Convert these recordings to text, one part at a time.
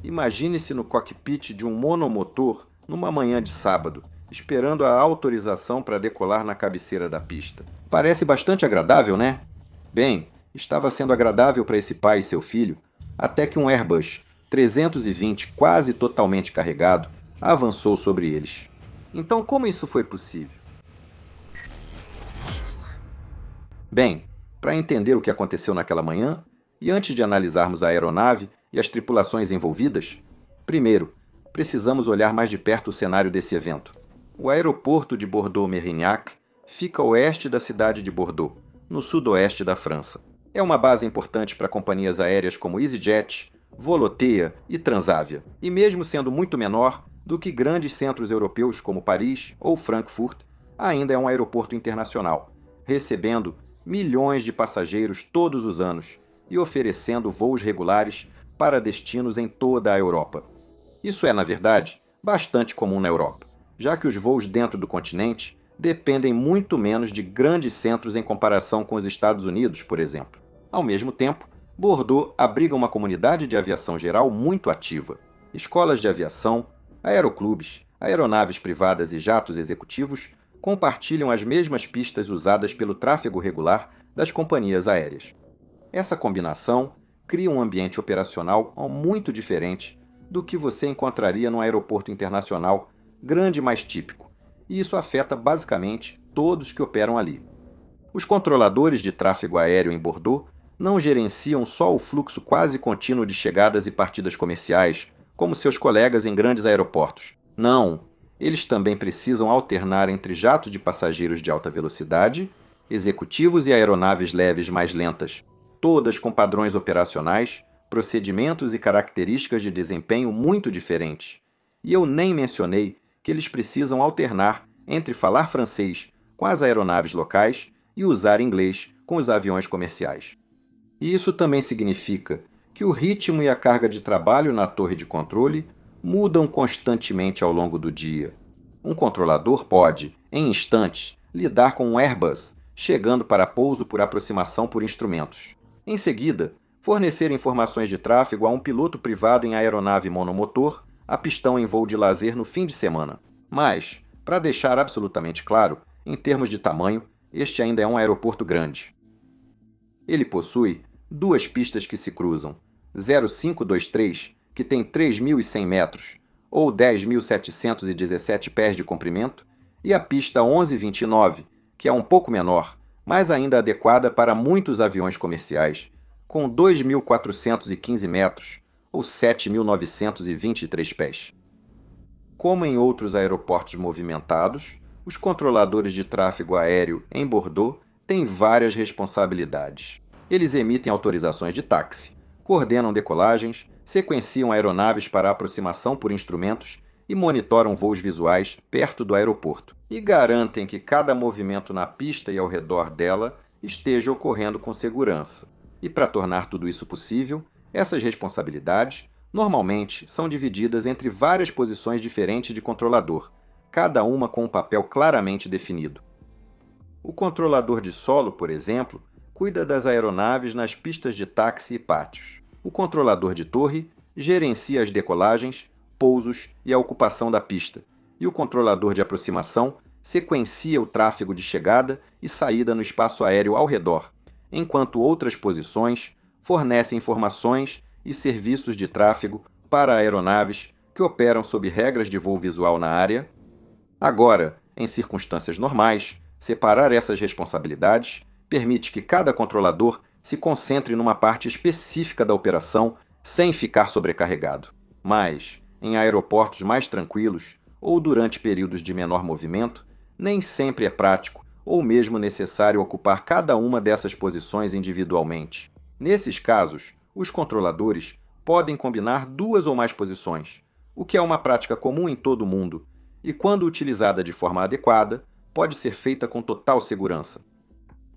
Imagine-se no cockpit de um monomotor numa manhã de sábado, esperando a autorização para decolar na cabeceira da pista. Parece bastante agradável, né? Bem, estava sendo agradável para esse pai e seu filho, até que um Airbus 320, quase totalmente carregado, avançou sobre eles. Então, como isso foi possível? Bem, para entender o que aconteceu naquela manhã, e antes de analisarmos a aeronave e as tripulações envolvidas, primeiro, precisamos olhar mais de perto o cenário desse evento. O aeroporto de Bordeaux-Mérignac fica a oeste da cidade de Bordeaux, no sudoeste da França. É uma base importante para companhias aéreas como EasyJet, Volotea e Transavia, e mesmo sendo muito menor do que grandes centros europeus como Paris ou Frankfurt, ainda é um aeroporto internacional, recebendo milhões de passageiros todos os anos e oferecendo voos regulares para destinos em toda a Europa. Isso é, na verdade, bastante comum na Europa, já que os voos dentro do continente dependem muito menos de grandes centros em comparação com os Estados Unidos, por exemplo. Ao mesmo tempo, Bordeaux abriga uma comunidade de aviação geral muito ativa. Escolas de aviação, aeroclubes, aeronaves privadas e jatos executivos compartilham as mesmas pistas usadas pelo tráfego regular das companhias aéreas. Essa combinação cria um ambiente operacional muito diferente do que você encontraria num aeroporto internacional grande mais típico, e isso afeta basicamente todos que operam ali. Os controladores de tráfego aéreo em Bordeaux não gerenciam só o fluxo quase contínuo de chegadas e partidas comerciais, como seus colegas em grandes aeroportos. Não, eles também precisam alternar entre jatos de passageiros de alta velocidade, executivos e aeronaves leves mais lentas, todas com padrões operacionais, procedimentos e características de desempenho muito diferentes. E eu nem mencionei que eles precisam alternar entre falar francês com as aeronaves locais e usar inglês com os aviões comerciais. E isso também significa que o ritmo e a carga de trabalho na torre de controle mudam constantemente ao longo do dia. Um controlador pode, em instantes, lidar com um Airbus, chegando para pouso por aproximação por instrumentos. Em seguida, fornecer informações de tráfego a um piloto privado em aeronave monomotor a pistão em voo de lazer no fim de semana. Mas, para deixar absolutamente claro, em termos de tamanho, este ainda é um aeroporto grande. Ele possui duas pistas que se cruzam, 0523, que tem 3.100 metros, ou 10.717 pés de comprimento, e a pista 1129, que é um pouco menor, mas ainda adequada para muitos aviões comerciais, com 2.415 metros, ou 7.923 pés. Como em outros aeroportos movimentados, os controladores de tráfego aéreo em Bordeaux têm várias responsabilidades. Eles emitem autorizações de táxi, coordenam decolagens, sequenciam aeronaves para aproximação por instrumentos e monitoram voos visuais perto do aeroporto. E garantem que cada movimento na pista e ao redor dela esteja ocorrendo com segurança. E para tornar tudo isso possível, essas responsabilidades normalmente são divididas entre várias posições diferentes de controlador, cada uma com um papel claramente definido. O controlador de solo, por exemplo, cuida das aeronaves nas pistas de táxi e pátios. O controlador de torre gerencia as decolagens, pousos e a ocupação da pista, e o controlador de aproximação sequencia o tráfego de chegada e saída no espaço aéreo ao redor, enquanto outras posições fornecem informações e serviços de tráfego para aeronaves que operam sob regras de voo visual na área. Agora, em circunstâncias normais, separar essas responsabilidades permite que cada controlador se concentre numa parte específica da operação sem ficar sobrecarregado. Mas, em aeroportos mais tranquilos ou durante períodos de menor movimento, nem sempre é prático ou mesmo necessário ocupar cada uma dessas posições individualmente. Nesses casos, os controladores podem combinar duas ou mais posições, o que é uma prática comum em todo o mundo, e quando utilizada de forma adequada, pode ser feita com total segurança.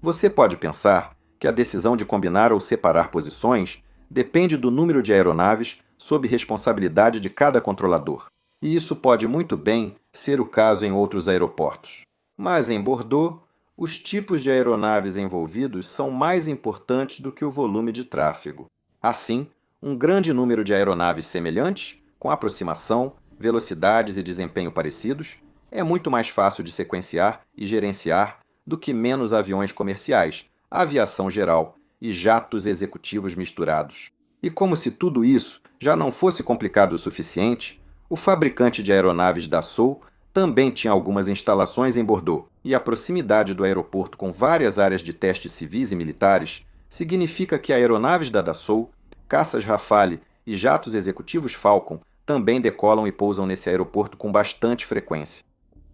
Você pode pensar que a decisão de combinar ou separar posições depende do número de aeronaves sob responsabilidade de cada controlador, e isso pode muito bem ser o caso em outros aeroportos. Mas em Bordeaux, os tipos de aeronaves envolvidos são mais importantes do que o volume de tráfego. Assim, um grande número de aeronaves semelhantes, com aproximação, velocidades e desempenho parecidos, é muito mais fácil de sequenciar e gerenciar do que menos aviões comerciais, aviação geral e jatos executivos misturados. E como se tudo isso já não fosse complicado o suficiente, o fabricante de aeronaves Dassault também tinha algumas instalações em Bordeaux, e a proximidade do aeroporto com várias áreas de testes civis e militares significa que aeronaves da Dassault, caças Rafale e jatos executivos Falcon também decolam e pousam nesse aeroporto com bastante frequência.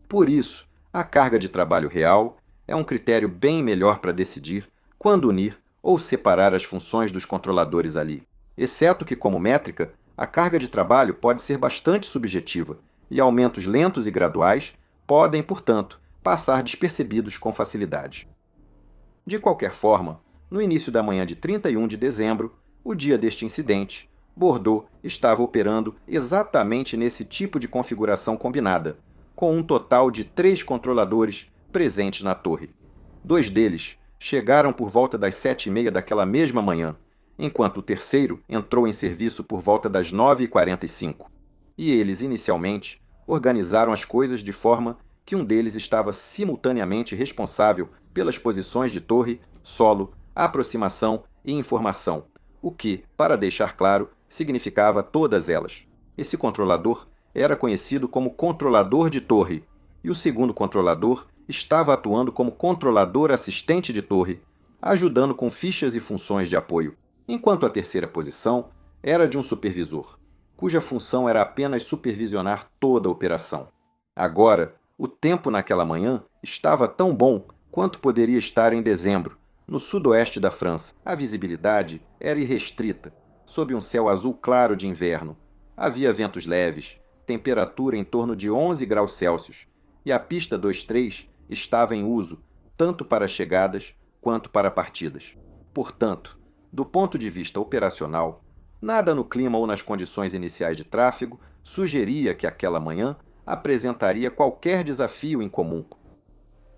Por isso, a carga de trabalho real é um critério bem melhor para decidir quando unir ou separar as funções dos controladores ali. Exceto que, como métrica, a carga de trabalho pode ser bastante subjetiva e aumentos lentos e graduais podem, portanto, passar despercebidos com facilidade. De qualquer forma, no início da manhã de 31 de dezembro, o dia deste incidente, Bordeaux estava operando exatamente nesse tipo de configuração combinada, com um total de 3 controladores presentes na torre. 2 deles chegaram por volta das 7h30 daquela mesma manhã, enquanto o terceiro entrou em serviço por volta das 9h45. E eles, inicialmente, organizaram as coisas de forma que um deles estava simultaneamente responsável pelas posições de torre, solo, aproximação e informação, o que, para deixar claro, significava todas elas. Esse controlador era conhecido como controlador de torre, e o segundo controlador estava atuando como controlador assistente de torre, ajudando com fichas e funções de apoio, enquanto a terceira posição era de um supervisor, cuja função era apenas supervisionar toda a operação. Agora, o tempo naquela manhã estava tão bom quanto poderia estar em dezembro, no sudoeste da França. A visibilidade era irrestrita, sob um céu azul claro de inverno. Havia ventos leves, temperatura em torno de 11 graus Celsius, e a pista 23 estava em uso, tanto para chegadas quanto para partidas. Portanto, do ponto de vista operacional, nada no clima ou nas condições iniciais de tráfego sugeria que aquela manhã apresentaria qualquer desafio em comum.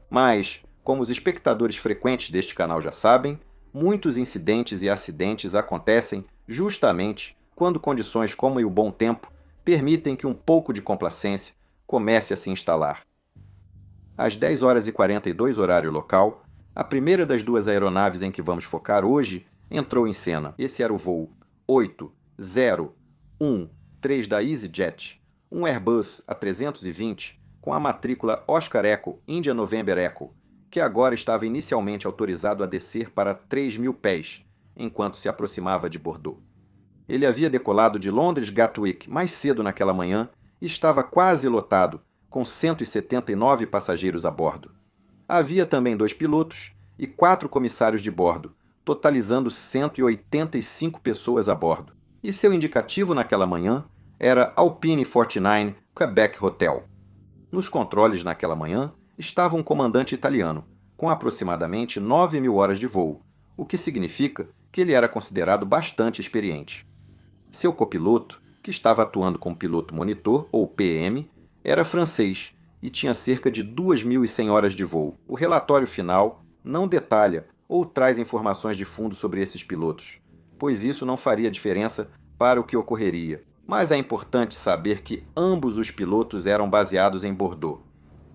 Mas, como os espectadores frequentes deste canal já sabem, muitos incidentes e acidentes acontecem justamente quando condições como o bom tempo permitem que um pouco de complacência comece a se instalar. Às 10h42 horário local, a primeira das 2 aeronaves em que vamos focar hoje entrou em cena. Esse era o voo 8013 da EasyJet, um Airbus A320 com a matrícula Oscar Echo India November Echo, que agora estava inicialmente autorizado a descer para 3.000 pés, enquanto se aproximava de Bordeaux. Ele havia decolado de Londres Gatwick mais cedo naquela manhã e estava quase lotado, com 179 passageiros a bordo. Havia também 2 pilotos e 4 comissários de bordo, totalizando 185 pessoas a bordo. E seu indicativo naquela manhã era Alpine 49 Quebec Hotel. Nos controles naquela manhã estava um comandante italiano, com aproximadamente 9.000 horas de voo, o que significa que ele era considerado bastante experiente. Seu copiloto, que estava atuando como piloto monitor, ou PM, era francês e tinha cerca de 2.100 horas de voo. O relatório final não detalha ou traz informações de fundo sobre esses pilotos, pois isso não faria diferença para o que ocorreria. Mas é importante saber que ambos os pilotos eram baseados em Bordeaux,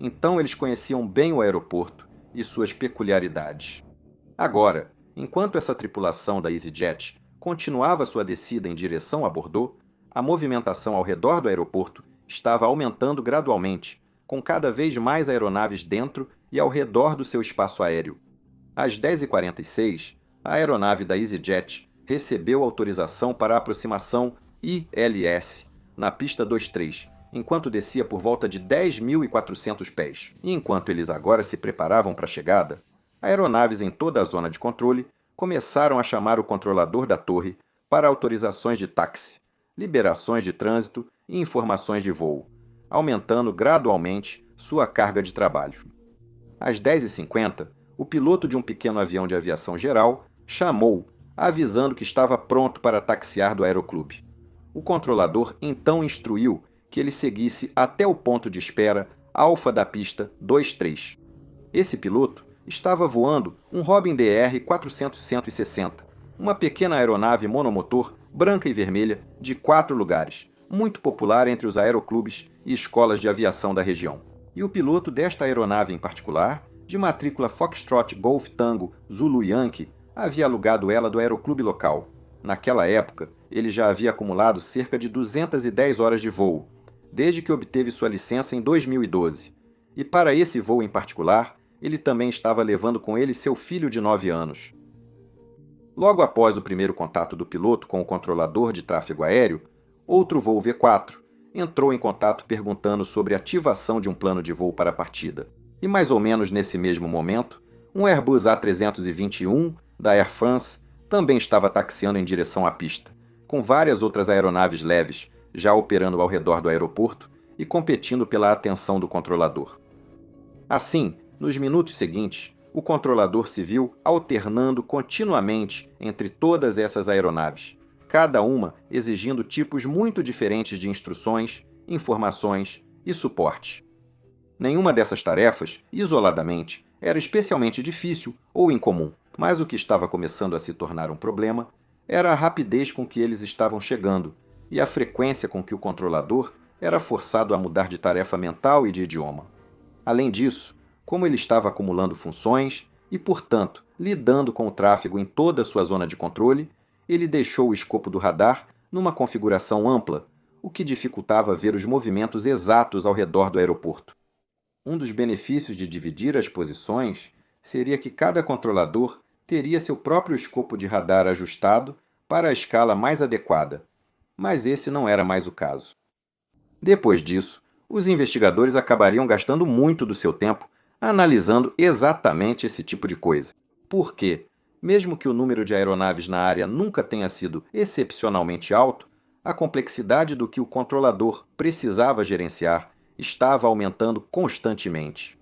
então eles conheciam bem o aeroporto e suas peculiaridades. Agora, enquanto essa tripulação da EasyJet continuava sua descida em direção a Bordeaux, a movimentação ao redor do aeroporto estava aumentando gradualmente, com cada vez mais aeronaves dentro e ao redor do seu espaço aéreo. Às 10h46, a aeronave da EasyJet recebeu autorização para a aproximação ILS na pista 23, enquanto descia por volta de 10.400 pés. E enquanto eles agora se preparavam para a chegada, aeronaves em toda a zona de controle começaram a chamar o controlador da torre para autorizações de táxi, liberações de trânsito e informações de voo, aumentando gradualmente sua carga de trabalho. Às 10h50, o piloto de um pequeno avião de aviação geral chamou, avisando que estava pronto para taxiar do aeroclube. O controlador então instruiu que ele seguisse até o ponto de espera alfa da pista 23. Esse piloto estava voando um Robin DR 400-160, uma pequena aeronave monomotor branca e vermelha, de 4 lugares, muito popular entre os aeroclubes e escolas de aviação da região. E o piloto desta aeronave em particular, de matrícula Foxtrot Golf Tango Zulu Yankee, havia alugado ela do aeroclube local. Naquela época, ele já havia acumulado cerca de 210 horas de voo, desde que obteve sua licença em 2012. E para esse voo em particular, ele também estava levando com ele seu filho de 9 anos. Logo após o primeiro contato do piloto com o controlador de tráfego aéreo, outro voo V4 entrou em contato perguntando sobre a ativação de um plano de voo para a partida. E mais ou menos nesse mesmo momento, um Airbus A321 da Air France também estava taxiando em direção à pista, com várias outras aeronaves leves já operando ao redor do aeroporto e competindo pela atenção do controlador. Assim, nos minutos seguintes, o controlador se viu alternando continuamente entre todas essas aeronaves, cada uma exigindo tipos muito diferentes de instruções, informações e suporte. Nenhuma dessas tarefas, isoladamente, era especialmente difícil ou incomum, mas o que estava começando a se tornar um problema era a rapidez com que eles estavam chegando e a frequência com que o controlador era forçado a mudar de tarefa mental e de idioma. Além disso, como ele estava acumulando funções e, portanto, lidando com o tráfego em toda a sua zona de controle, ele deixou o escopo do radar numa configuração ampla, o que dificultava ver os movimentos exatos ao redor do aeroporto. Um dos benefícios de dividir as posições seria que cada controlador teria seu próprio escopo de radar ajustado para a escala mais adequada, mas esse não era mais o caso. Depois disso, os investigadores acabariam gastando muito do seu tempo analisando exatamente esse tipo de coisa. Porque, mesmo que o número de aeronaves na área nunca tenha sido excepcionalmente alto, a complexidade do que o controlador precisava gerenciar estava aumentando constantemente.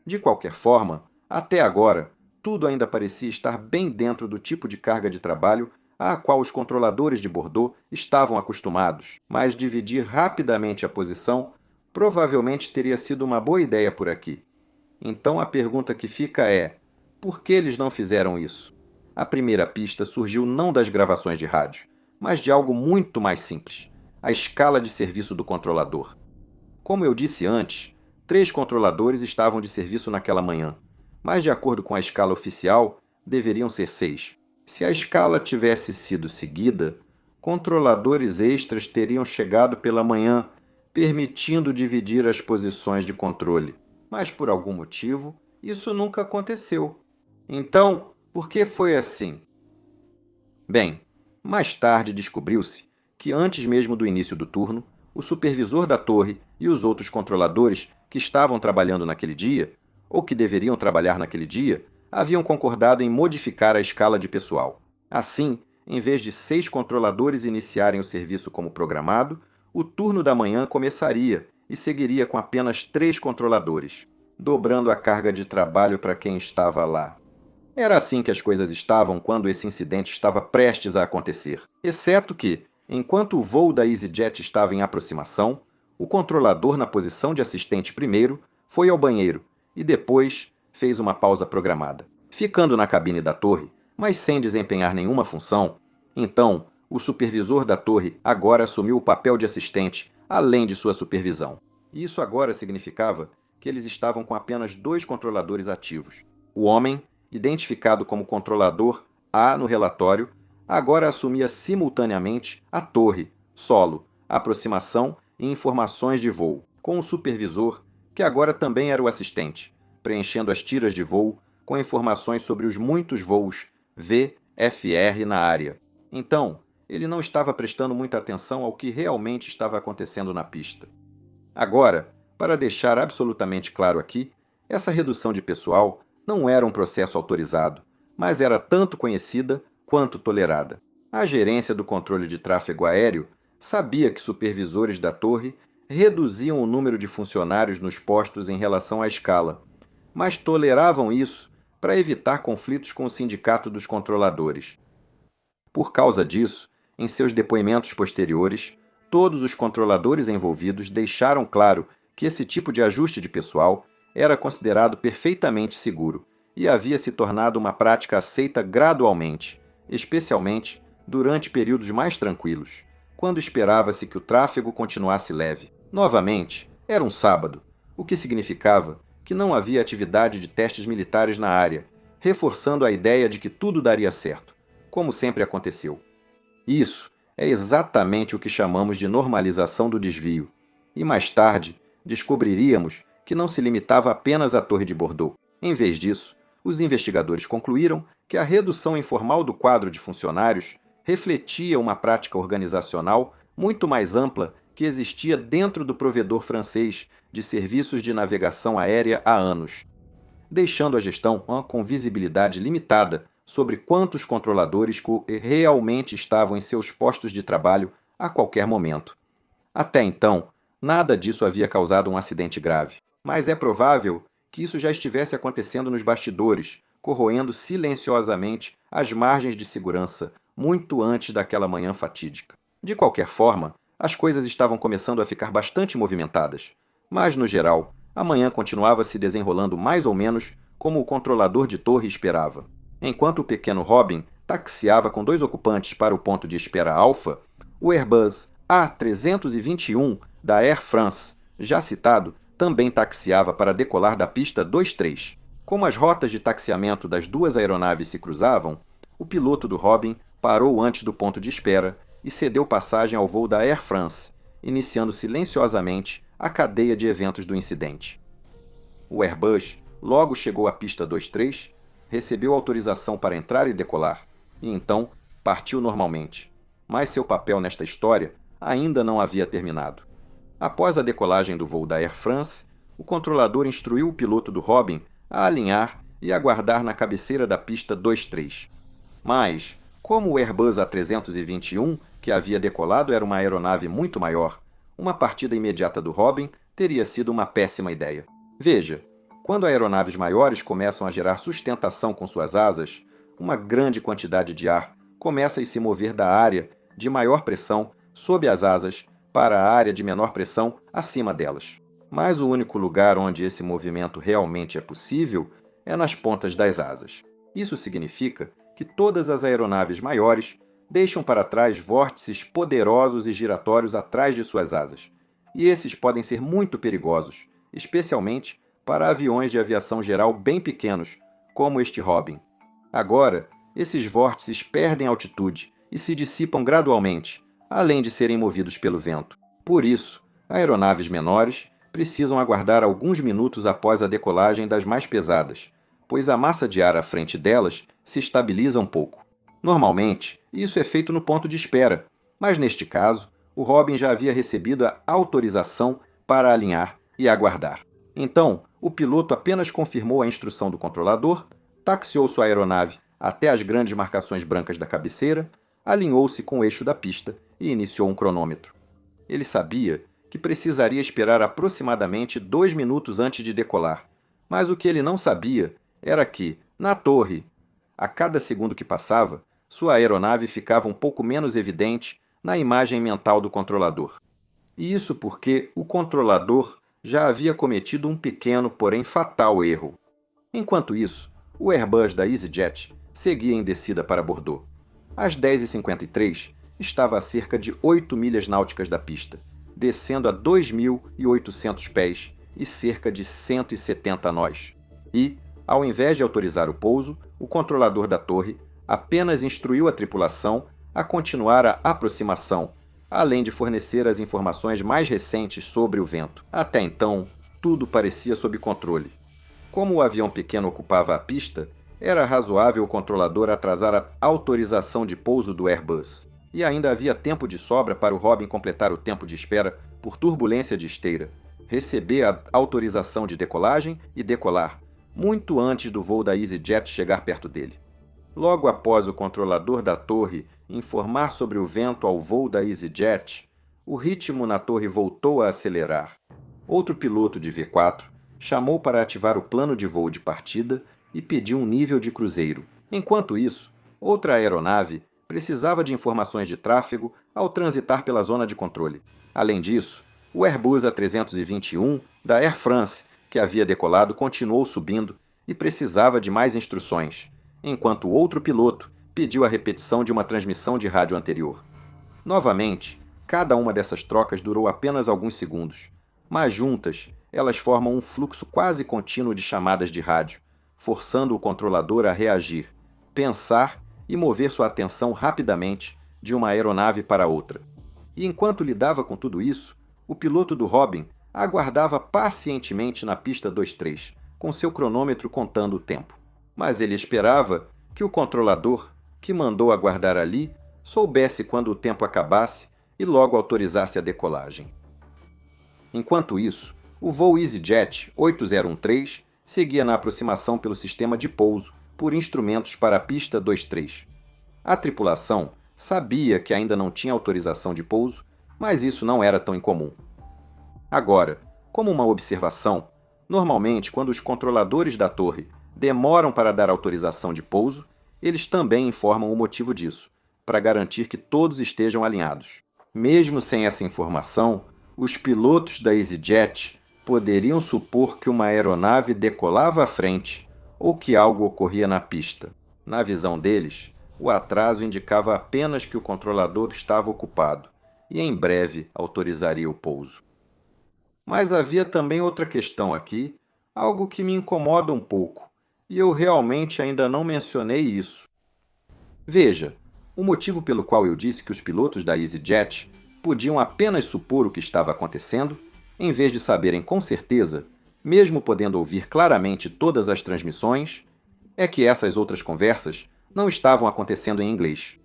De qualquer forma, até agora, tudo ainda parecia estar bem dentro do tipo de carga de trabalho à qual os controladores de Bordeaux estavam acostumados, mas dividir rapidamente a posição provavelmente teria sido uma boa ideia por aqui. Então a pergunta que fica é: por que eles não fizeram isso? A primeira pista surgiu não das gravações de rádio, mas de algo muito mais simples: a escala de serviço do controlador. Como eu disse antes, 3 controladores estavam de serviço naquela manhã, mas de acordo com a escala oficial, deveriam ser 6. Se a escala tivesse sido seguida, controladores extras teriam chegado pela manhã, permitindo dividir as posições de controle. Mas por algum motivo, isso nunca aconteceu. Então, por que foi assim? Bem, mais tarde descobriu-se que antes mesmo do início do turno, o supervisor da torre e os outros controladores que estavam trabalhando naquele dia, ou que deveriam trabalhar naquele dia, haviam concordado em modificar a escala de pessoal. Assim, em vez de 6 controladores iniciarem o serviço como programado, o turno da manhã começaria e seguiria com apenas 3 controladores, dobrando a carga de trabalho para quem estava lá. Era assim que as coisas estavam quando esse incidente estava prestes a acontecer, exceto que, enquanto o voo da EasyJet estava em aproximação, o controlador na posição de assistente primeiro foi ao banheiro e depois fez uma pausa programada. Ficando na cabine da torre, mas sem desempenhar nenhuma função, então o supervisor da torre agora assumiu o papel de assistente, além de sua supervisão. Isso agora significava que eles estavam com apenas 2 controladores ativos. O homem, identificado como controlador A no relatório, agora assumia simultaneamente a torre, solo, aproximação e informações de voo, com o supervisor, que agora também era o assistente, preenchendo as tiras de voo com informações sobre os muitos voos VFR na área. Então, ele não estava prestando muita atenção ao que realmente estava acontecendo na pista. Agora, para deixar absolutamente claro aqui, essa redução de pessoal não era um processo autorizado, mas era tanto conhecida quanto tolerada. A gerência do controle de tráfego aéreo sabia que supervisores da torre reduziam o número de funcionários nos postos em relação à escala, mas toleravam isso para evitar conflitos com o sindicato dos controladores. Por causa disso, em seus depoimentos posteriores, todos os controladores envolvidos deixaram claro que esse tipo de ajuste de pessoal era considerado perfeitamente seguro e havia se tornado uma prática aceita gradualmente, especialmente durante períodos mais tranquilos, quando esperava-se que o tráfego continuasse leve. Novamente, era um sábado, o que significava que não havia atividade de testes militares na área, reforçando a ideia de que tudo daria certo, como sempre aconteceu. Isso é exatamente o que chamamos de normalização do desvio. E mais tarde, descobriríamos que não se limitava apenas à Torre de Bordeaux. Em vez disso, os investigadores concluíram que a redução informal do quadro de funcionários refletia uma prática organizacional muito mais ampla que existia dentro do provedor francês de serviços de navegação aérea há anos, deixando a gestão com visibilidade limitada sobre quantos controladores realmente estavam em seus postos de trabalho a qualquer momento. Até então, nada disso havia causado um acidente grave, mas é provável que isso já estivesse acontecendo nos bastidores, corroendo silenciosamente as margens de segurança, muito antes daquela manhã fatídica. De qualquer forma, as coisas estavam começando a ficar bastante movimentadas, mas, no geral, a manhã continuava se desenrolando mais ou menos como o controlador de torre esperava. Enquanto o pequeno Robin taxiava com 2 ocupantes para o ponto de espera Alpha, o Airbus A321 da Air France, já citado, também taxiava para decolar da pista 23. Como as rotas de taxiamento das duas aeronaves se cruzavam, o piloto do Robin parou antes do ponto de espera e cedeu passagem ao voo da Air France, iniciando silenciosamente a cadeia de eventos do incidente. O Airbus logo chegou à pista 23, recebeu autorização para entrar e decolar, e então partiu normalmente. Mas seu papel nesta história ainda não havia terminado. Após a decolagem do voo da Air France, o controlador instruiu o piloto do Robin a alinhar e aguardar na cabeceira da pista 23. Mas, como o Airbus A321, que havia decolado, era uma aeronave muito maior, uma partida imediata do Robin teria sido uma péssima ideia. Veja, quando aeronaves maiores começam a gerar sustentação com suas asas, uma grande quantidade de ar começa a se mover da área de maior pressão sob as asas para a área de menor pressão acima delas. Mas o único lugar onde esse movimento realmente é possível é nas pontas das asas. Isso significa que todas as aeronaves maiores deixam para trás vórtices poderosos e giratórios atrás de suas asas. E esses podem ser muito perigosos, especialmente para aviões de aviação geral bem pequenos, como este Robin. Agora, esses vórtices perdem altitude e se dissipam gradualmente, além de serem movidos pelo vento. Por isso, aeronaves menores precisam aguardar alguns minutos após a decolagem das mais pesadas, pois a massa de ar à frente delas se estabiliza um pouco. Normalmente, isso é feito no ponto de espera, mas neste caso, o Robin já havia recebido a autorização para alinhar e aguardar. Então, o piloto apenas confirmou a instrução do controlador, taxiou sua aeronave até as grandes marcações brancas da cabeceira, alinhou-se com o eixo da pista e iniciou um cronômetro. Ele sabia que precisaria esperar aproximadamente 2 minutos antes de decolar, mas o que ele não sabia era que, na torre, a cada segundo que passava, sua aeronave ficava um pouco menos evidente na imagem mental do controlador. E isso porque o controlador já havia cometido um pequeno, porém fatal erro. Enquanto isso, o Airbus da EasyJet seguia em descida para Bordeaux. Às 10h53, estava a cerca de 8 milhas náuticas da pista, descendo a 2.800 pés e cerca de 170 nós. E, ao invés de autorizar o pouso, o controlador da torre apenas instruiu a tripulação a continuar a aproximação, além de fornecer as informações mais recentes sobre o vento. Até então, tudo parecia sob controle. Como o avião pequeno ocupava a pista, era razoável o controlador atrasar a autorização de pouso do Airbus. E ainda havia tempo de sobra para o Robin completar o tempo de espera por turbulência de esteira, receber a autorização de decolagem e decolar, muito antes do voo da EasyJet chegar perto dele. Logo após o controlador da torre informar sobre o vento ao voo da EasyJet, o ritmo na torre voltou a acelerar. Outro piloto de V4 chamou para ativar o plano de voo de partida e pediu um nível de cruzeiro. Enquanto isso, outra aeronave precisava de informações de tráfego ao transitar pela zona de controle. Além disso, o Airbus A321 da Air France, que havia decolado, continuou subindo e precisava de mais instruções, enquanto outro piloto pediu a repetição de uma transmissão de rádio anterior. Novamente, cada uma dessas trocas durou apenas alguns segundos, mas juntas, elas formam um fluxo quase contínuo de chamadas de rádio, forçando o controlador a reagir, pensar e mover sua atenção rapidamente de uma aeronave para outra. E enquanto lidava com tudo isso, o piloto do Robin aguardava pacientemente na pista 23, com seu cronômetro contando o tempo. Mas ele esperava que o controlador, que mandou aguardar ali, soubesse quando o tempo acabasse e logo autorizasse a decolagem. Enquanto isso, o voo EasyJet 8013 seguia na aproximação pelo sistema de pouso por instrumentos para a pista 23. A tripulação sabia que ainda não tinha autorização de pouso, mas isso não era tão incomum. Agora, como uma observação, normalmente quando os controladores da torre demoram para dar autorização de pouso, eles também informam o motivo disso, para garantir que todos estejam alinhados. Mesmo sem essa informação, os pilotos da EasyJet poderiam supor que uma aeronave decolava à frente ou que algo ocorria na pista. Na visão deles, o atraso indicava apenas que o controlador estava ocupado e em breve autorizaria o pouso. Mas havia também outra questão aqui, algo que me incomoda um pouco, e eu realmente ainda não mencionei isso. Veja, o motivo pelo qual eu disse que os pilotos da EasyJet podiam apenas supor o que estava acontecendo, em vez de saberem com certeza, mesmo podendo ouvir claramente todas as transmissões, é que essas outras conversas não estavam acontecendo em inglês.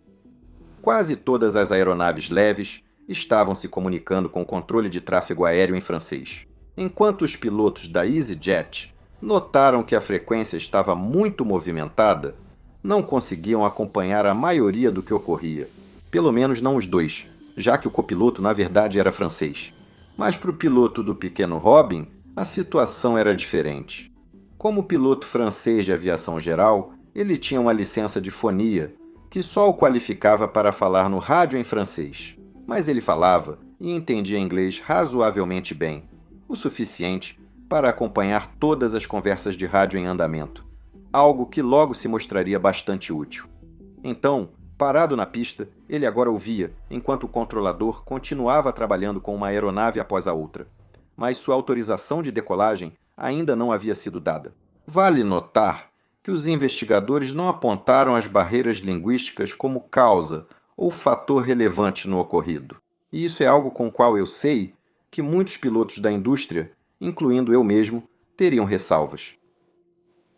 Quase todas as aeronaves leves estavam se comunicando com o controle de tráfego aéreo em francês, enquanto os pilotos da EasyJet notaram que a frequência estava muito movimentada, não conseguiam acompanhar a maioria do que ocorria, pelo menos não os dois, já que o copiloto na verdade era francês. Mas para o piloto do pequeno Robin, a situação era diferente. Como piloto francês de aviação geral, ele tinha uma licença de fonia, que só o qualificava para falar no rádio em francês. Mas ele falava e entendia inglês razoavelmente bem, o suficiente para acompanhar todas as conversas de rádio em andamento, algo que logo se mostraria bastante útil. Então, parado na pista, ele agora ouvia, enquanto o controlador continuava trabalhando com uma aeronave após a outra. Mas sua autorização de decolagem ainda não havia sido dada. Vale notar que os investigadores não apontaram as barreiras linguísticas como causa ou fator relevante no ocorrido. E isso é algo com o qual eu sei que muitos pilotos da indústria, incluindo eu mesmo, teriam ressalvas.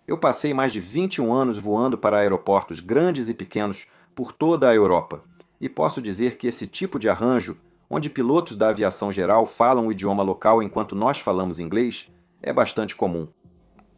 Eu passei mais de 21 anos voando para aeroportos grandes e pequenos por toda a Europa, e posso dizer que esse tipo de arranjo, onde pilotos da aviação geral falam o idioma local enquanto nós falamos inglês, é bastante comum.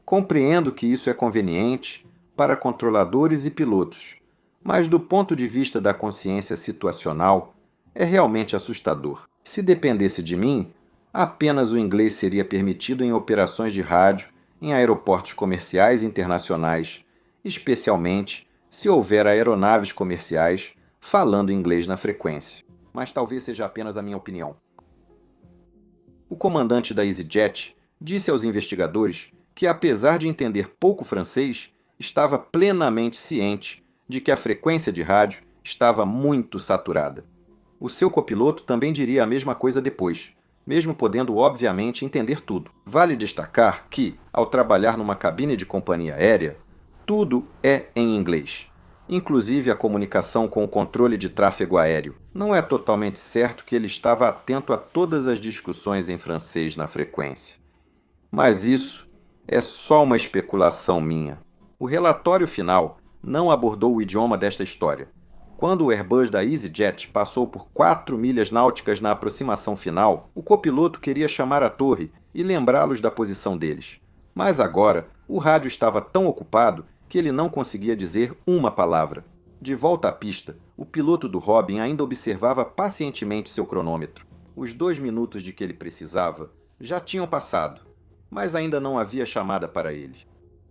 Compreendo que isso é conveniente para controladores e pilotos, mas do ponto de vista da consciência situacional, é realmente assustador. Se dependesse de mim, apenas o inglês seria permitido em operações de rádio em aeroportos comerciais internacionais, especialmente se houver aeronaves comerciais falando inglês na frequência. Mas talvez seja apenas a minha opinião. O comandante da EasyJet disse aos investigadores que, apesar de entender pouco francês, estava plenamente ciente de que a frequência de rádio estava muito saturada. O seu copiloto também diria a mesma coisa depois, mesmo podendo obviamente entender tudo. Vale destacar que, ao trabalhar numa cabine de companhia aérea, tudo é em inglês, inclusive a comunicação com o controle de tráfego aéreo. Não é totalmente certo que ele estava atento a todas as discussões em francês na frequência. Mas isso é só uma especulação minha. O relatório final não abordou o idioma desta história. Quando o Airbus da EasyJet passou por 4 milhas náuticas na aproximação final, o copiloto queria chamar a torre e lembrá-los da posição deles. Mas agora, o rádio estava tão ocupado que ele não conseguia dizer uma palavra. De volta à pista, o piloto do Robin ainda observava pacientemente seu cronômetro. Os 2 minutos de que ele precisava já tinham passado, mas ainda não havia chamada para ele.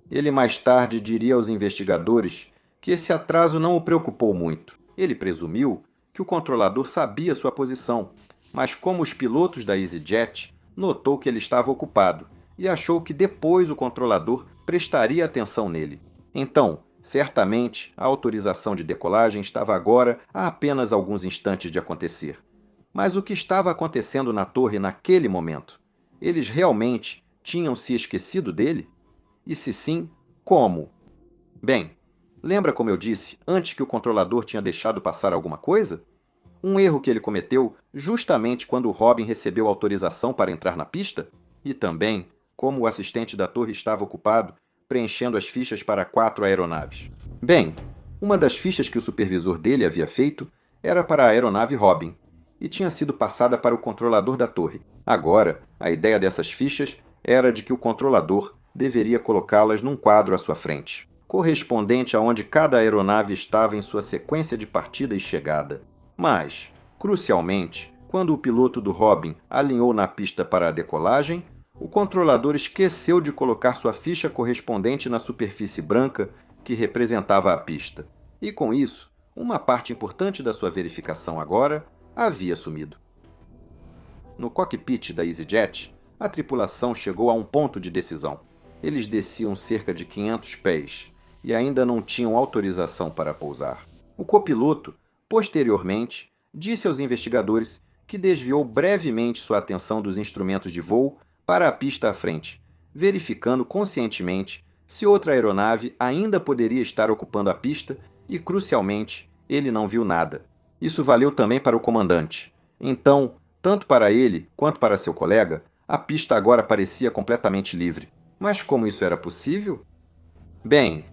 Ele mais tarde diria aos investigadores que esse atraso não o preocupou muito. Ele presumiu que o controlador sabia sua posição, mas como os pilotos da EasyJet, notou que ele estava ocupado e achou que depois o controlador prestaria atenção nele. Então, Certamente, a autorização de decolagem estava agora a apenas alguns instantes de acontecer. Mas o que estava acontecendo na torre naquele momento? Eles realmente tinham se esquecido dele? E se sim, como? Bem, lembra como eu disse antes que o controlador tinha deixado passar alguma coisa? Um erro que ele cometeu justamente quando o Robin recebeu autorização para entrar na pista? E também como o assistente da torre estava ocupado preenchendo as fichas para 4 aeronaves. Bem, uma das fichas que o supervisor dele havia feito era para a aeronave Robin e tinha sido passada para o controlador da torre. Agora, a ideia dessas fichas era de que o controlador deveria colocá-las num quadro à sua frente, correspondente aonde cada aeronave estava em sua sequência de partida e chegada. Mas, crucialmente, quando o piloto do Robin alinhou na pista para a decolagem, o controlador esqueceu de colocar sua ficha correspondente na superfície branca que representava a pista. E com isso, uma parte importante da sua verificação agora havia sumido. No cockpit da EasyJet, a tripulação chegou a um ponto de decisão. Eles desciam cerca de 500 pés e ainda não tinham autorização para pousar. O copiloto, posteriormente, disse aos investigadores que desviou brevemente sua atenção dos instrumentos de voo para a pista à frente, verificando conscientemente se outra aeronave ainda poderia estar ocupando a pista e, crucialmente, ele não viu nada. Isso valeu também para o comandante. Então, tanto para ele quanto para seu colega, a pista agora parecia completamente livre. Mas como isso era possível? Bem,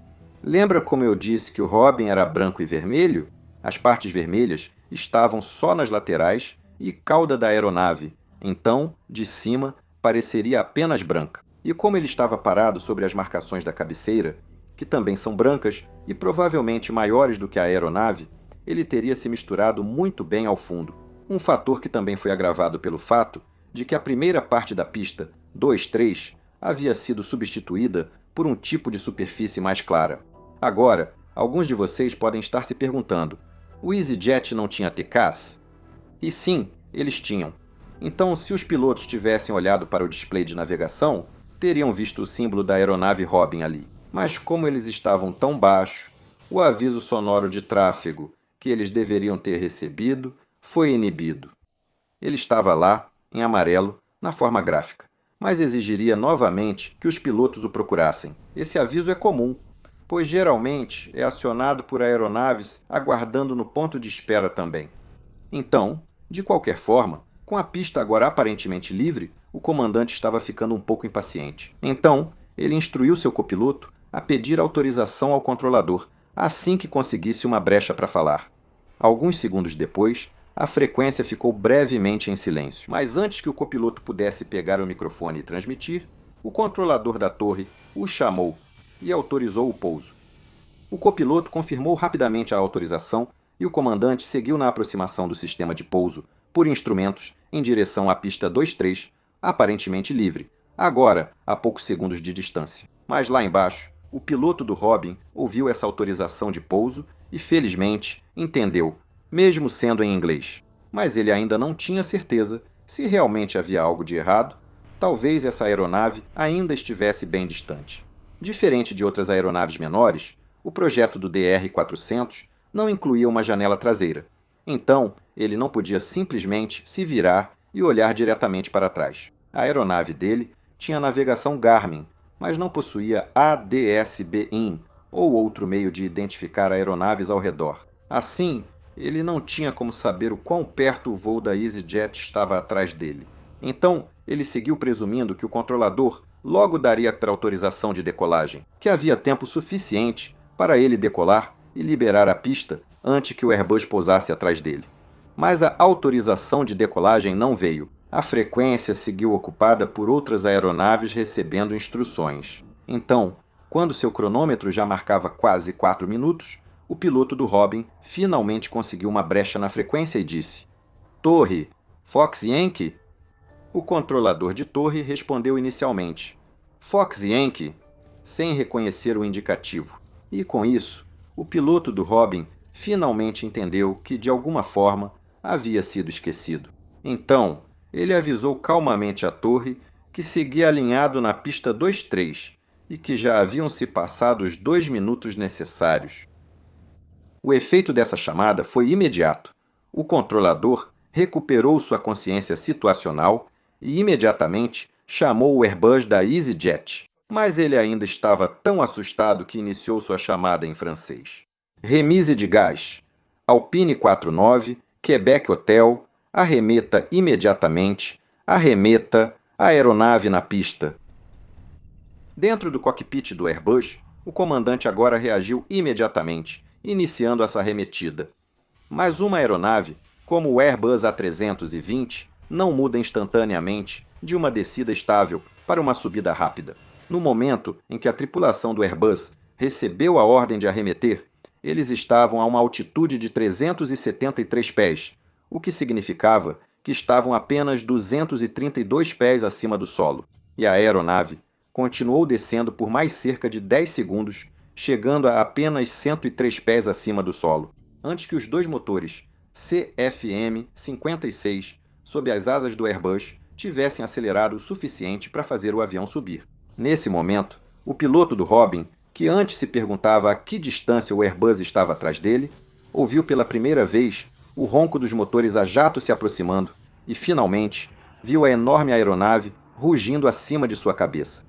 lembra como eu disse que o Robin era branco e vermelho? As partes vermelhas estavam só nas laterais e cauda da aeronave, então, de cima, pareceria apenas branca. E como ele estava parado sobre as marcações da cabeceira, que também são brancas e provavelmente maiores do que a aeronave, ele teria se misturado muito bem ao fundo. Um fator que também foi agravado pelo fato de que a primeira parte da pista, 2-3, havia sido substituída por um tipo de superfície mais clara. Agora, alguns de vocês podem estar se perguntando, o EasyJet não tinha TCAS? E sim, eles tinham. Então, se os pilotos tivessem olhado para o display de navegação, teriam visto o símbolo da aeronave Robin ali. Mas como eles estavam tão baixo, o aviso sonoro de tráfego que eles deveriam ter recebido foi inibido. Ele estava lá, em amarelo, na forma gráfica, mas exigiria novamente que os pilotos o procurassem. Esse aviso é comum, pois geralmente é acionado por aeronaves aguardando no ponto de espera também. Então, de qualquer forma, com a pista agora aparentemente livre, o comandante estava ficando um pouco impaciente. Então, ele instruiu seu copiloto a pedir autorização ao controlador assim que conseguisse uma brecha para falar. Alguns segundos depois, a frequência ficou brevemente em silêncio. Mas antes que o copiloto pudesse pegar o microfone e transmitir, o controlador da torre o chamou e autorizou o pouso. O copiloto confirmou rapidamente a autorização e o comandante seguiu na aproximação do sistema de pouso por instrumentos em direção à pista 23, aparentemente livre, agora a poucos segundos de distância. Mas lá embaixo, o piloto do Robin ouviu essa autorização de pouso e, felizmente, entendeu, mesmo sendo em inglês. Mas ele ainda não tinha certeza se realmente havia algo de errado. Talvez essa aeronave ainda estivesse bem distante. Diferente de outras aeronaves menores, o projeto do DR-400 não incluía uma janela traseira. Então, ele não podia simplesmente se virar e olhar diretamente para trás. A aeronave dele tinha navegação Garmin, mas não possuía ADS-B-IN ou outro meio de identificar aeronaves ao redor. Assim, ele não tinha como saber o quão perto o voo da EasyJet estava atrás dele. Então, ele seguiu presumindo que o controlador logo daria para autorização de decolagem, que havia tempo suficiente para ele decolar e liberar a pista antes que o Airbus pousasse atrás dele. Mas a autorização de decolagem não veio. A frequência seguiu ocupada por outras aeronaves recebendo instruções. Então, quando seu cronômetro já marcava quase 4 minutos, o piloto do Robin finalmente conseguiu uma brecha na frequência e disse: "Torre, Fox Yankee?" O controlador de torre respondeu inicialmente: "Fox Yankee", sem reconhecer o indicativo. E com isso, o piloto do Robin finalmente entendeu que, de alguma forma, havia sido esquecido. Então, ele avisou calmamente a torre que seguia alinhado na pista 23 e que já haviam se passado os 2 minutos necessários. O efeito dessa chamada foi imediato. O controlador recuperou sua consciência situacional e imediatamente chamou o Airbus da EasyJet. Mas ele ainda estava tão assustado que iniciou sua chamada em francês. Remise de gás. Alpine 49, Quebec Hotel, arremeta imediatamente, arremeta, aeronave na pista. Dentro do cockpit do Airbus, o comandante agora reagiu imediatamente, iniciando essa arremetida. Mas uma aeronave, como o Airbus A320, não muda instantaneamente de uma descida estável para uma subida rápida. No momento em que a tripulação do Airbus recebeu a ordem de arremeter, eles estavam a uma altitude de 373 pés, o que significava que estavam apenas 232 pés acima do solo, e a aeronave continuou descendo por mais cerca de 10 segundos, chegando a apenas 103 pés acima do solo, antes que os dois motores CFM-56 sob as asas do Airbus tivessem acelerado o suficiente para fazer o avião subir. Nesse momento, o piloto do Robin, que antes se perguntava a que distância o Airbus estava atrás dele, ouviu pela primeira vez o ronco dos motores a jato se aproximando e, finalmente, viu a enorme aeronave rugindo acima de sua cabeça.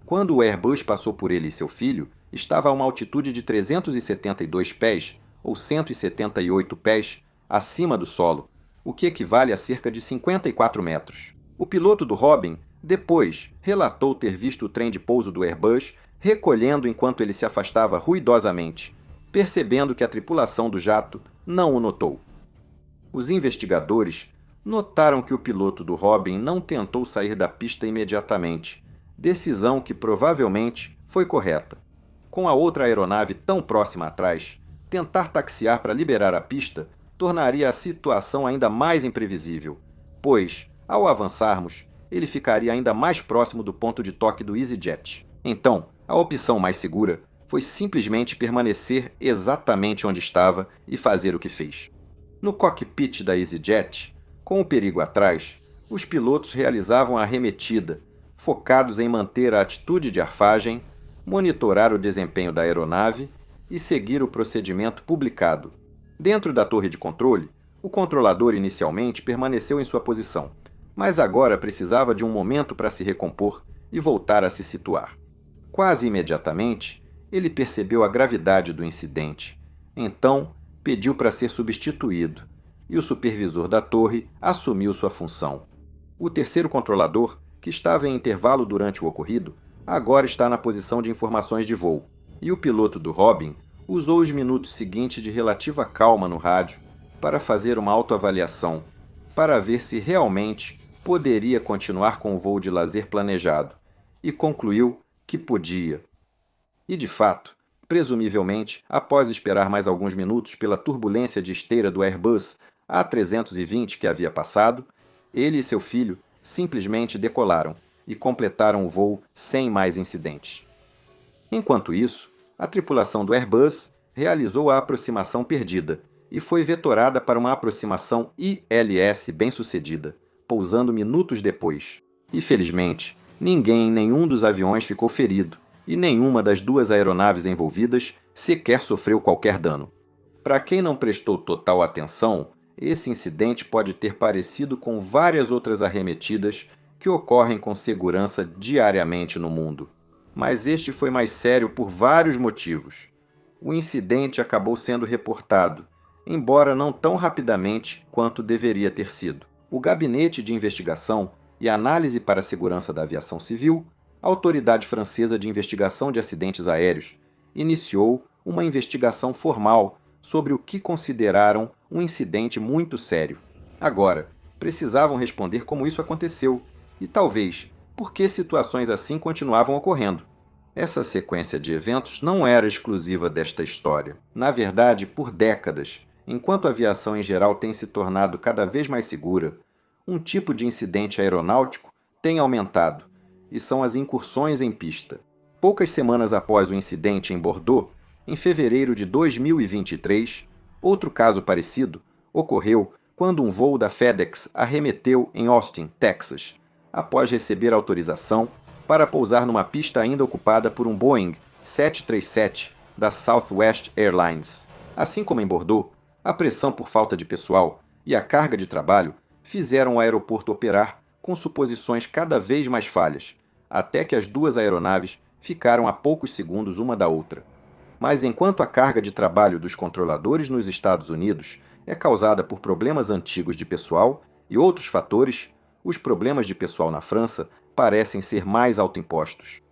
Quando o Airbus passou por ele e seu filho, estava a uma altitude de 372 pés, ou 178 pés, acima do solo, o que equivale a cerca de 54 metros. O piloto do Robin, depois, relatou ter visto o trem de pouso do Airbus recolhendo enquanto ele se afastava ruidosamente, percebendo que a tripulação do jato não o notou. Os investigadores notaram que o piloto do Robin não tentou sair da pista imediatamente, decisão que provavelmente foi correta. Com a outra aeronave tão próxima atrás, tentar taxiar para liberar a pista tornaria a situação ainda mais imprevisível, pois, ao avançarmos, ele ficaria ainda mais próximo do ponto de toque do EasyJet. Então, a opção mais segura foi simplesmente permanecer exatamente onde estava e fazer o que fez. No cockpit da EasyJet, com o perigo atrás, os pilotos realizavam a arremetida, focados em manter a atitude de arfagem, monitorar o desempenho da aeronave e seguir o procedimento publicado. Dentro da torre de controle, o controlador inicialmente permaneceu em sua posição, mas agora precisava de um momento para se recompor e voltar a se situar. Quase imediatamente, ele percebeu a gravidade do incidente. Então, pediu para ser substituído, e o supervisor da torre assumiu sua função. O terceiro controlador, que estava em intervalo durante o ocorrido, agora está na posição de informações de voo, e o piloto do Robin usou os minutos seguintes de relativa calma no rádio para fazer uma autoavaliação, para ver se realmente poderia continuar com o voo de lazer planejado, e concluiu que podia. E de fato, presumivelmente, após esperar mais alguns minutos pela turbulência de esteira do Airbus A320 que havia passado, ele e seu filho simplesmente decolaram e completaram o voo sem mais incidentes. Enquanto isso, a tripulação do Airbus realizou a aproximação perdida e foi vetorada para uma aproximação ILS bem-sucedida, pousando minutos depois. E, felizmente, ninguém em nenhum dos aviões ficou ferido, e nenhuma das duas aeronaves envolvidas sequer sofreu qualquer dano. Para quem não prestou total atenção, esse incidente pode ter parecido com várias outras arremetidas que ocorrem com segurança diariamente no mundo. Mas este foi mais sério por vários motivos. O incidente acabou sendo reportado, embora não tão rapidamente quanto deveria ter sido. O Gabinete de Investigação e Análise para a Segurança da Aviação Civil, a Autoridade Francesa de Investigação de Acidentes Aéreos, iniciou uma investigação formal sobre o que consideraram um incidente muito sério. Agora, precisavam responder como isso aconteceu e, talvez, por que situações assim continuavam ocorrendo. Essa sequência de eventos não era exclusiva desta história. Na verdade, por décadas, enquanto a aviação em geral tem se tornado cada vez mais segura, um tipo de incidente aeronáutico tem aumentado, e são as incursões em pista. Poucas semanas após o incidente em Bordeaux, em fevereiro de 2023, outro caso parecido ocorreu quando um voo da FedEx arremeteu em Austin, Texas, após receber autorização para pousar numa pista ainda ocupada por um Boeing 737 da Southwest Airlines. Assim como em Bordeaux, a pressão por falta de pessoal e a carga de trabalho fizeram o aeroporto operar com suposições cada vez mais falhas, até que as duas aeronaves ficaram a poucos segundos uma da outra. Mas enquanto a carga de trabalho dos controladores nos Estados Unidos é causada por problemas antigos de pessoal e outros fatores, os problemas de pessoal na França parecem ser mais autoimpostos.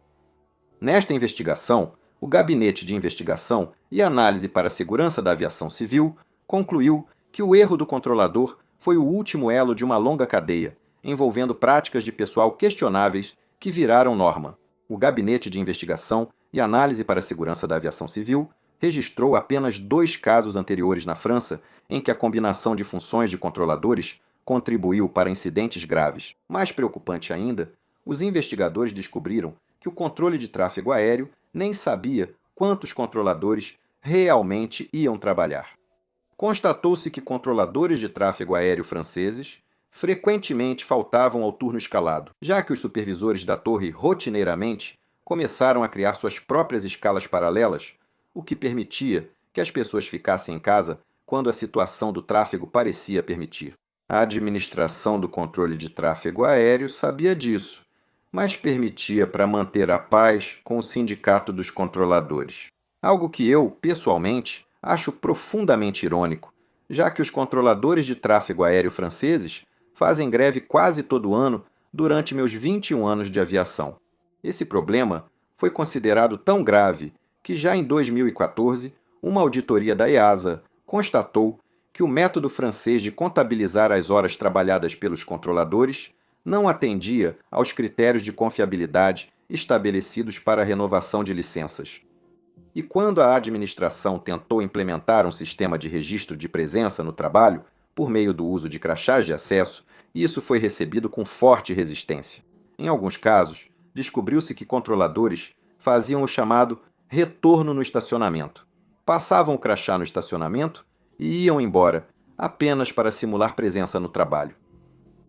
Nesta investigação, o Gabinete de Investigação e Análise para a Segurança da Aviação Civil concluiu que o erro do controlador foi o último elo de uma longa cadeia, envolvendo práticas de pessoal questionáveis que viraram norma. O Gabinete de Investigação e Análise para a Segurança da Aviação Civil registrou apenas 2 casos anteriores na França em que a combinação de funções de controladores contribuiu para incidentes graves. Mais preocupante ainda, os investigadores descobriram que o controle de tráfego aéreo nem sabia quantos controladores realmente iam trabalhar. Constatou-se que controladores de tráfego aéreo franceses frequentemente faltavam ao turno escalado, já que os supervisores da torre rotineiramente começaram a criar suas próprias escalas paralelas, o que permitia que as pessoas ficassem em casa quando a situação do tráfego parecia permitir. A administração do controle de tráfego aéreo sabia disso, mas permitia para manter a paz com o sindicato dos controladores. Algo que eu, pessoalmente, acho profundamente irônico, já que os controladores de tráfego aéreo franceses fazem greve quase todo ano durante meus 21 anos de aviação. Esse problema foi considerado tão grave que já em 2014, uma auditoria da EASA constatou que o método francês de contabilizar as horas trabalhadas pelos controladores não atendia aos critérios de confiabilidade estabelecidos para a renovação de licenças. E quando a administração tentou implementar um sistema de registro de presença no trabalho, por meio do uso de crachás de acesso, isso foi recebido com forte resistência. Em alguns casos, descobriu-se que controladores faziam o chamado retorno no estacionamento. Passavam o crachá no estacionamento e iam embora, apenas para simular presença no trabalho.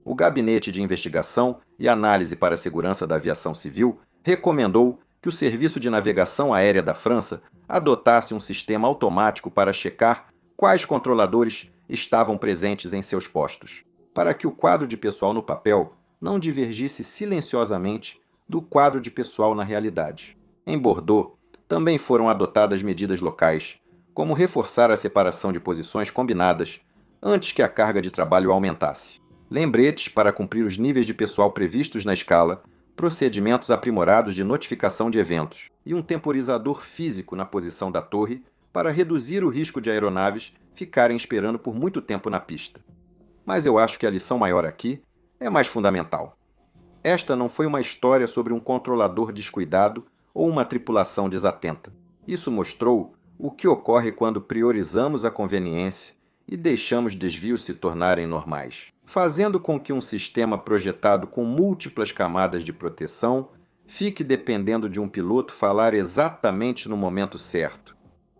O Gabinete de Investigação e Análise para a Segurança da Aviação Civil recomendou que o Serviço de Navegação Aérea da França adotasse um sistema automático para checar quais controladores estavam presentes em seus postos, para que o quadro de pessoal no papel não divergisse silenciosamente do quadro de pessoal na realidade. Em Bordeaux, também foram adotadas medidas locais, como reforçar a separação de posições combinadas antes que a carga de trabalho aumentasse, lembretes para cumprir os níveis de pessoal previstos na escala, procedimentos aprimorados de notificação de eventos e um temporizador físico na posição da torre para reduzir o risco de aeronaves ficarem esperando por muito tempo na pista. Mas eu acho que a lição maior aqui é mais fundamental. Esta não foi uma história sobre um controlador descuidado ou uma tripulação desatenta. Isso mostrou o que ocorre quando priorizamos a conveniência e deixamos desvios se tornarem normais, fazendo com que um sistema projetado com múltiplas camadas de proteção fique dependendo de um piloto falar exatamente no momento certo.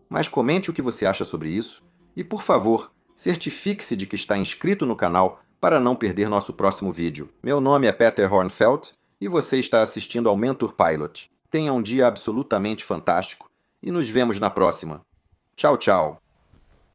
Mas comente o que você acha sobre isso e, por favor, certifique-se de que está inscrito no canal para não perder nosso próximo vídeo. Meu nome é Peter Hornfeld e você está assistindo ao Mentor Pilot. Tenha um dia absolutamente fantástico e nos vemos na próxima. Tchau, tchau!